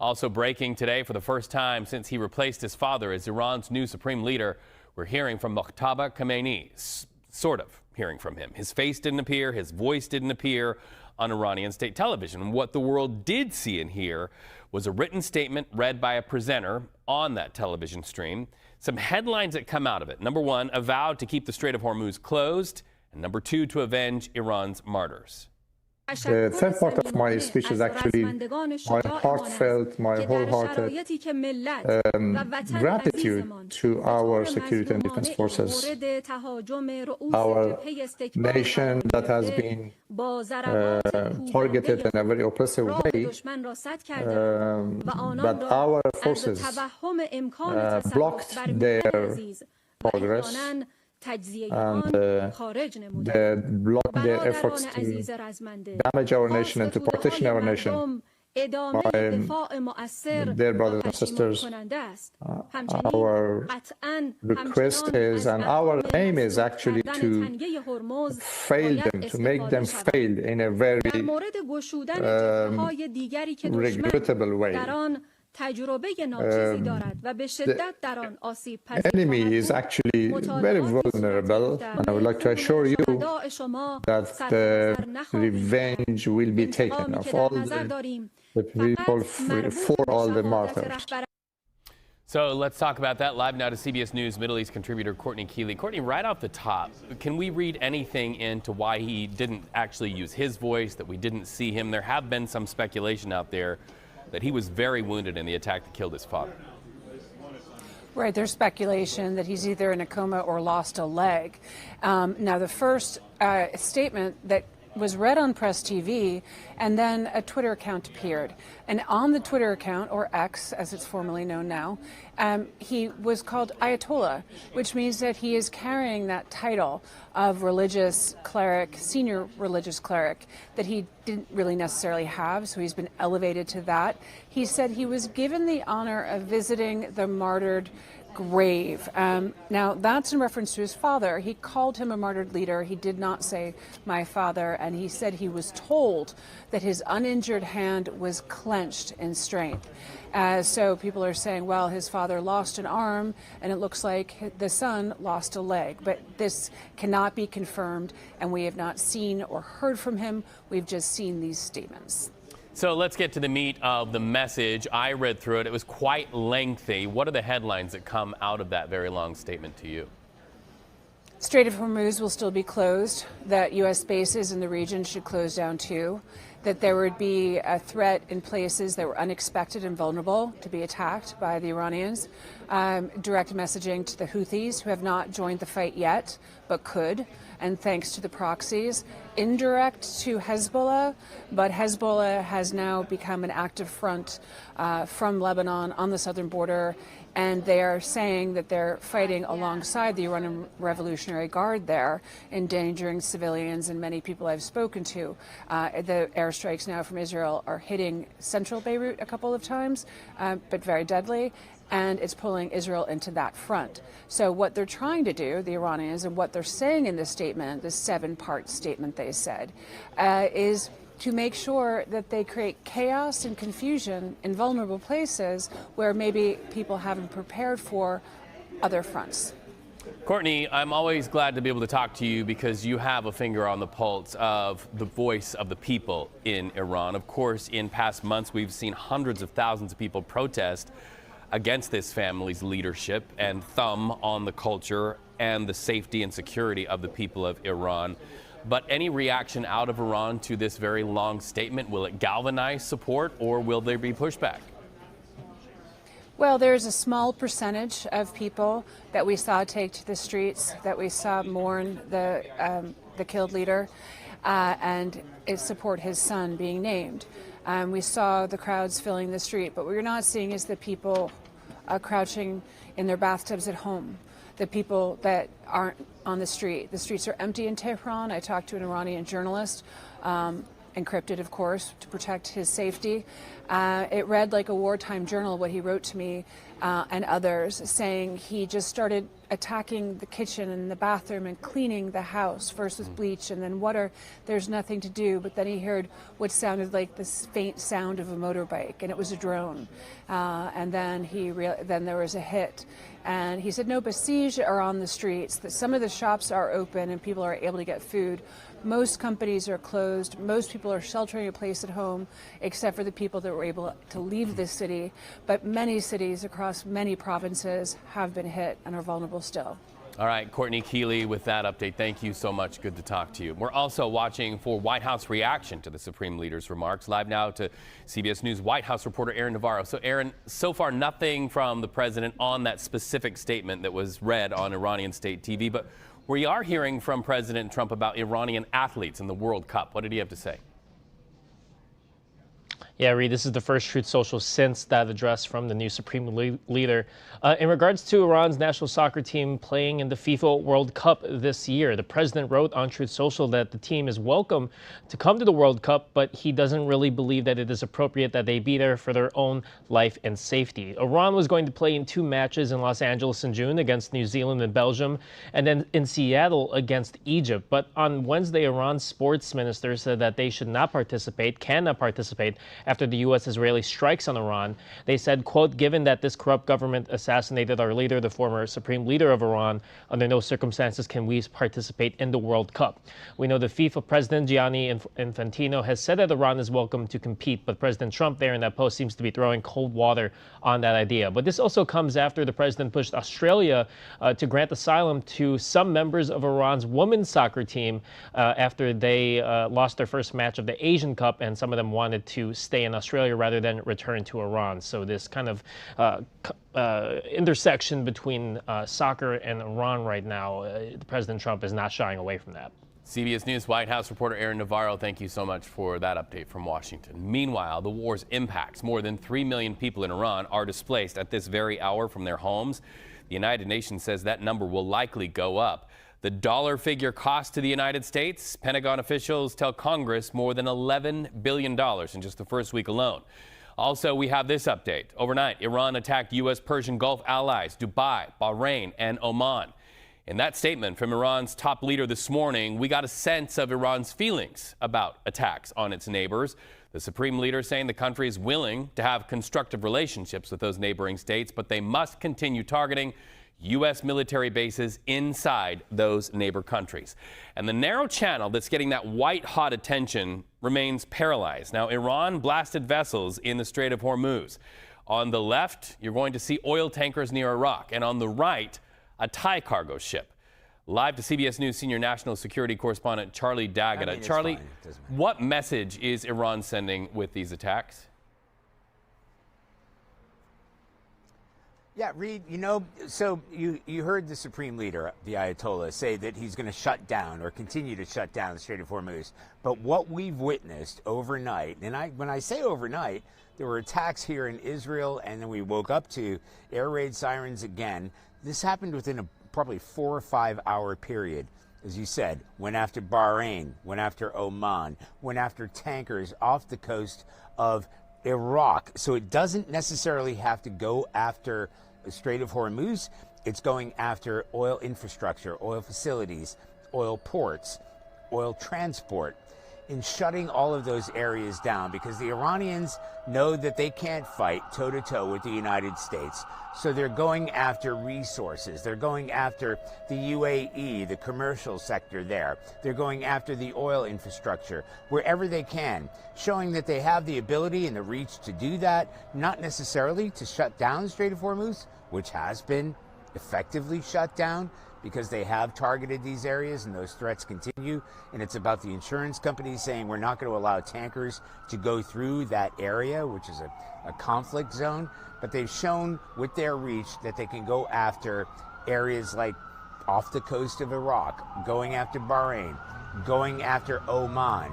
Also breaking today, for the first time since he replaced his father as Iran's new supreme leader, we're hearing from Mojtaba Khamenei, sort of hearing from him. His face didn't appear, his voice didn't appear on Iranian state television. And what the world did see and hear was a written statement read by a presenter on that television stream. Some headlines that come out of it. Number one, a vow to keep the Strait of Hormuz closed. And number two, to avenge Iran's martyrs. The third part of my speech is actually my heartfelt, my wholehearted gratitude to our security and defense forces, our nation that has been targeted in a very oppressive way, but our forces blocked their progress and block their efforts to damage our nation and to partition our nation. Dear brothers and sisters, our request is, and our aim is actually to fail them, to make them fail in a very regrettable way. The enemy is actually very vulnerable, and I would like to assure you that the revenge will be taken of all the people for all the martyrs. So let's talk about that. Live now to CBS News Middle East contributor Courtney Keeley. Courtney, right off the top, can we read anything into why he didn't actually use his voice, that we didn't see him? There have been some speculation out there that he was very wounded in the attack that killed his father. Right, there's speculation that he's either in a coma or lost a leg. Now, the first statement that was read on Press TV, and then a Twitter account appeared. And on the Twitter account, or X, as it's formerly known now, he was called Ayatollah, which means that he is carrying that title of religious cleric, senior religious cleric, that he didn't really necessarily have, so he's been elevated to that. He said he was given the honor of visiting the martyred grave. Now, that's in reference to his father. He called him a martyred leader. He did not say my father, and he said he was told that his uninjured hand was clenched in strength. So people are saying, well, his father lost an arm, and it looks like the son lost a leg. But this cannot be confirmed, and we have not seen or heard from him. We've just seen these statements. So let's get to the meat of the message. I read through it. It was quite lengthy. What are the headlines that come out of that very long statement to you? Strait of Hormuz will still be closed, that U.S. bases in the region should close down too, that there would be a threat in places that were unexpected and vulnerable to be attacked by the Iranians, direct messaging to the Houthis, who have not joined the fight yet, but could, and thanks to the proxies, indirect to Hezbollah, but Hezbollah has now become an active front from Lebanon on the southern border, and they are saying that they're fighting alongside the Iranian Revolutionary Guard there, endangering civilians and many people I've spoken to. The airstrikes now from Israel are hitting central Beirut a couple of times, but very deadly, and it's pulling Israel into that front. So what they're trying to do, the Iranians, and what they're saying in this statement, this 7-part statement they said, is to make sure that they create chaos and confusion in vulnerable places where maybe people haven't prepared for other fronts. Courtney, I'm always glad to be able to talk to you because you have a finger on the pulse of the voice of the people in Iran. Of course, in past months, we've seen hundreds of thousands of people protest against this family's leadership and thumb on the culture and the safety and security of the people of Iran. But any reaction out of Iran to this very long statement, will it galvanize support or will there be pushback? Well, there's a small percentage of people that we saw take to the streets, that we saw mourn the killed leader and support his son being named. We saw the crowds filling the street, but what we're not seeing is the people crouching in their bathtubs at home, the people that aren't on the street. The streets are empty in Tehran. I talked to an Iranian journalist encrypted, of course, to protect his safety. It read like a wartime journal, what he wrote to me and others, saying he just started attacking the kitchen and the bathroom and cleaning the house, first with bleach and then water. There's nothing to do. But then he heard what sounded like this faint sound of a motorbike, and it was a drone. And then then there was a hit. And he said no besiege are on the streets, that some of the shops are open and people are able to get food. Most companies are closed. Most people are sheltering in place at home, except for the people that were able to leave the city. But many cities across many provinces have been hit and are vulnerable still. All right, Courtney Keeley with that update. Thank you so much. Good to talk to you. We're also watching for White House reaction to the Supreme Leader's remarks. Live now to CBS News White House reporter Aaron Navarro. So, Aaron, so far nothing from the president on that specific statement that was read on Iranian state TV, but we are hearing from President Trump about Iranian athletes in the World Cup. What did he have to say? Yeah, Reed, this is the first Truth Social since that address from the new Supreme Leader. In regards to Iran's national soccer team playing in the FIFA World Cup this year, the president wrote on Truth Social that the team is welcome to come to the World Cup, but he doesn't really believe that it is appropriate that they be there for their own life and safety. Iran was going to play in 2 matches in Los Angeles in June against New Zealand and Belgium, and then in Seattle against Egypt. But on Wednesday, Iran's sports minister said that they should not participate, cannot participate, after the U.S.-Israeli strikes on Iran. They said, quote, given that this corrupt government assassinated our leader, the former supreme leader of Iran, under no circumstances can we participate in the World Cup. We know the FIFA president, Gianni Infantino, has said that Iran is welcome to compete, but President Trump there in that post seems to be throwing cold water on that idea. But this also comes after the president pushed Australia to grant asylum to some members of Iran's women's soccer team after they lost their first match of the Asian Cup, and some of them wanted to stay in Australia rather than return to Iran. So this kind of intersection between soccer and Iran right now, President Trump is not shying away from that. CBS News White House reporter Aaron Navarro, thank you so much for that update from Washington. Meanwhile, the war's impacts. More than 3 million people in Iran are displaced at this very hour from their homes. The United Nations says that number will likely go up. The dollar figure cost to the United States, Pentagon officials tell Congress more than $11 billion in just the first week alone. Also, we have this update. Overnight, Iran attacked U.S. Persian Gulf allies, Dubai, Bahrain, and Oman. In that statement from Iran's top leader this morning, we got a sense of Iran's feelings about attacks on its neighbors. The supreme leader saying the country is willing to have constructive relationships with those neighboring states, but they must continue targeting U.S. military bases inside those neighbor countries. And the narrow channel that's getting that white-hot attention remains paralyzed. Now, Iran blasted vessels in the Strait of Hormuz. On the left, you're going to see oil tankers near Iraq, and on the right, a Thai cargo ship. Live to CBS News senior national security correspondent Charlie D'Agata. Charlie, what message is Iran sending with these attacks? Yeah, Reed, so you heard the Supreme Leader, the Ayatollah, say that he's going to shut down or continue to shut down the Strait of Hormuz. But what we've witnessed overnight, and when I say overnight, there were attacks here in Israel, and then we woke up to air raid sirens again. This happened within a probably 4 or 5 hour period. As you said, went after Bahrain, went after Oman, went after tankers off the coast of Iraq. So it doesn't necessarily have to go after the Strait of Hormuz. It's going after oil infrastructure, oil facilities, oil ports, oil transport, in shutting all of those areas down, because the Iranians know that they can't fight toe-to-toe with the United States. So they're going after resources. They're going after the UAE, the commercial sector there. They're going after the oil infrastructure wherever they can, showing that they have the ability and the reach to do that, not necessarily to shut down the Strait of Hormuz, which has been effectively shut down, because they have targeted these areas and those threats continue. And it's about the insurance companies saying we're not going to allow tankers to go through that area, which is a conflict zone. But they've shown with their reach that they can go after areas like off the coast of Iraq, going after Bahrain, going after Oman.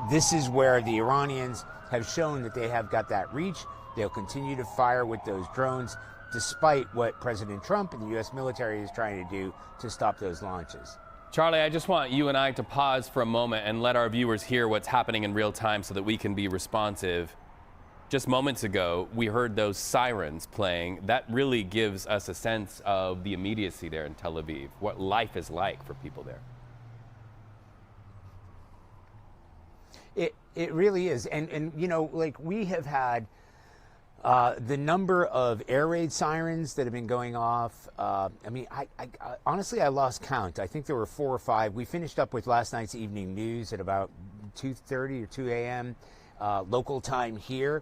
This is where the Iranians have shown that they have got that reach. They'll continue to fire with those drones, despite what President Trump and the U.S. military is trying to do to stop those launches. Charlie, I just want you and I to pause for a moment and let our viewers hear what's happening in real time so that we can be responsive. Just moments ago, we heard those sirens playing. That really gives us a sense of the immediacy there in Tel Aviv, what life is like for people there. It really is. And you know, like we have had the number of air raid sirens that have been going off. I mean, I honestly, I lost count. I think there were 4 or 5. We finished up with last night's evening news at about 2:30 or 2 a.m. Local time here.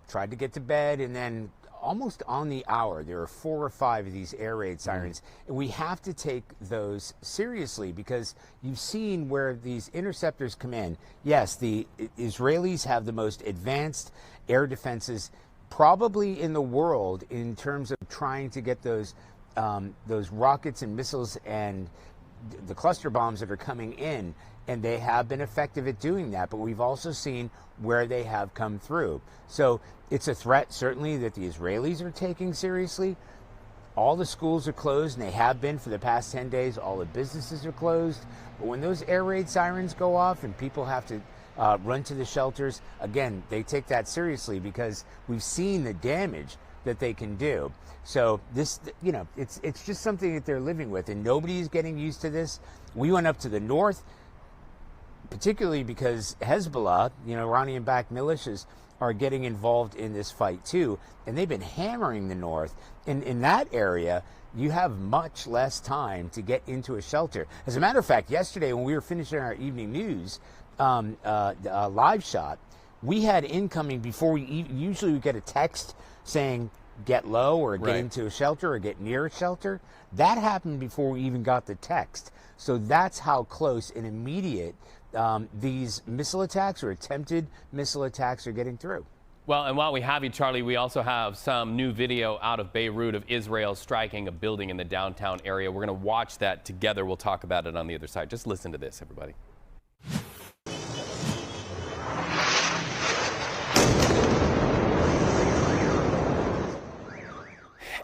Tried to get to bed, and then almost on the hour, there are 4 or 5 of these air raid sirens. And we have to take those seriously because you've seen where these interceptors come in. Yes, the Israelis have the most advanced air defenses probably in the world in terms of trying to get those rockets and missiles and the cluster bombs that are coming in, and they have been effective at doing that, but we've also seen where they have come through. So it's a threat, certainly, that the Israelis are taking seriously. All the schools are closed, and they have been for the past 10 days. All the businesses are closed. But when those air raid sirens go off and people have to run to the shelters, again, they take that seriously because we've seen the damage that they can do. So this, you know, it's just something that they're living with, and nobody's getting used to this. We went up to the north, particularly because Hezbollah, you know, Iranian-backed militias, are getting involved in this fight too, and they've been hammering the north. In that area, you have much less time to get into a shelter. As a matter of fact, yesterday when we were finishing our evening news live shot, we had incoming before we usually we get a text saying get low or get into a shelter or get near a shelter. That happened before we even got the text. So that's how close and immediate these missile attacks or attempted missile attacks are getting through. Well, and while we have you, Charlie, we also have some new video out of Beirut of Israel striking a building in the downtown area. We're going to watch that together. We'll talk about it on the other side. Just listen to this, everybody.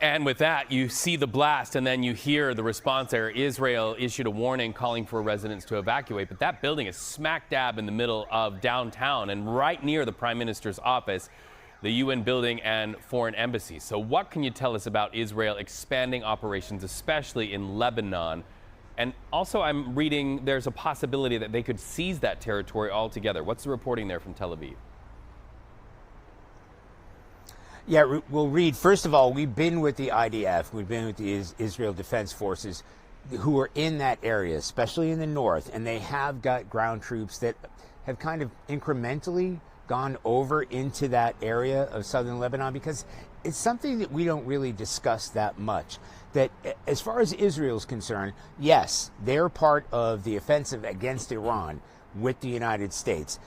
And with that, you see the blast, and then you hear the response there. Israel issued a warning calling for residents to evacuate, but that building is smack dab in the middle of downtown and right near the Prime Minister's office, the UN building and foreign embassy. So what can you tell us about Israel expanding operations, especially in Lebanon? And also, I'm reading there's a possibility that they could seize that territory altogether. What's the reporting there from Tel Aviv? Yeah, we'll read. First of all, we've been with the IDF. We've been with the Israel Defense Forces who are in that area, especially in the north. And they have got ground troops that have kind of incrementally gone over into that area of southern Lebanon because it's something that we don't really discuss that much. That as far as Israel's concerned, yes, they're part of the offensive against Iran with the United States.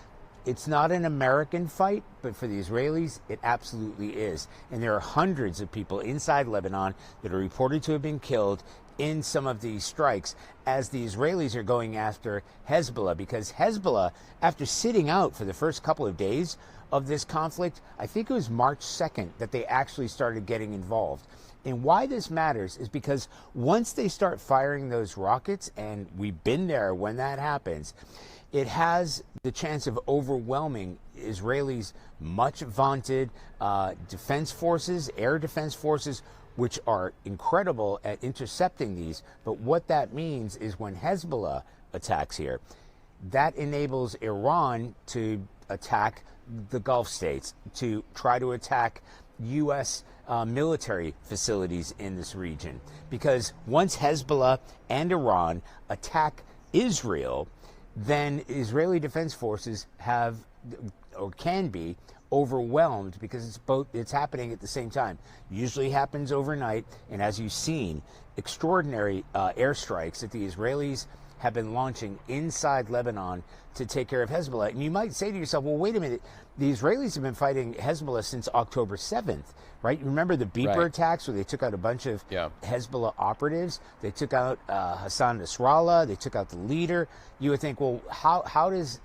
It's not an American fight, but for the Israelis, it absolutely is. And there are hundreds of people inside Lebanon that are reported to have been killed in some of these strikes as the Israelis are going after Hezbollah, because Hezbollah, after sitting out for the first couple of days of this conflict, I think it was March 2nd that they actually started getting involved. And why this matters is because once they start firing those rockets, and we've been there when that happens, it has the chance of overwhelming Israelis' much vaunted defense forces, air defense forces, which are incredible at intercepting these. But what that means is when Hezbollah attacks here, that enables Iran to attack the Gulf states, to try to attack U.S. Military facilities in this region. Because once Hezbollah and Iran attack Israel, then Israeli defense forces have or can be overwhelmed because it's happening at the same time. Usually happens overnight, and as you've seen, extraordinary airstrikes that the Israelis have been launching inside Lebanon to take care of Hezbollah. And you might say to yourself, well, wait a minute, the Israelis have been fighting Hezbollah since October 7th, right? You remember the beeper attacks where they took out a bunch of Hezbollah operatives? They took out Hassan Nasrallah, they took out the leader. You would think, well, how does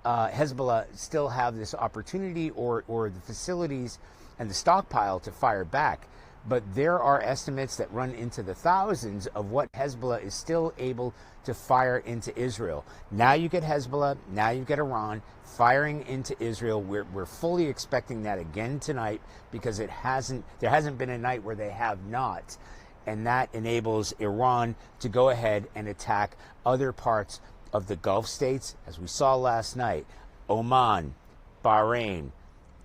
Hezbollah still have this opportunity or the facilities and the stockpile to fire back? but there are estimates that run into the thousands of what Hezbollah is still able to fire into Israel. Now you get Hezbollah, now you get Iran firing into Israel. We're fully expecting that again tonight, because there hasn't been a night where they have not. And that enables Iran to go ahead and attack other parts of the Gulf states, as we saw last night. Oman, Bahrain,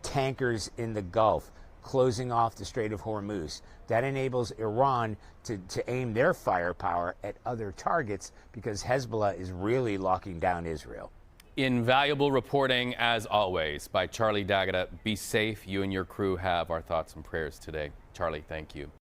tankers in the Gulf, closing off the Strait of Hormuz. That enables Iran to aim their firepower at other targets, because Hezbollah is really locking down Israel. Invaluable reporting, as always, by Charlie D'Agata. Be safe. You and your crew have our thoughts and prayers today. Charlie, thank you.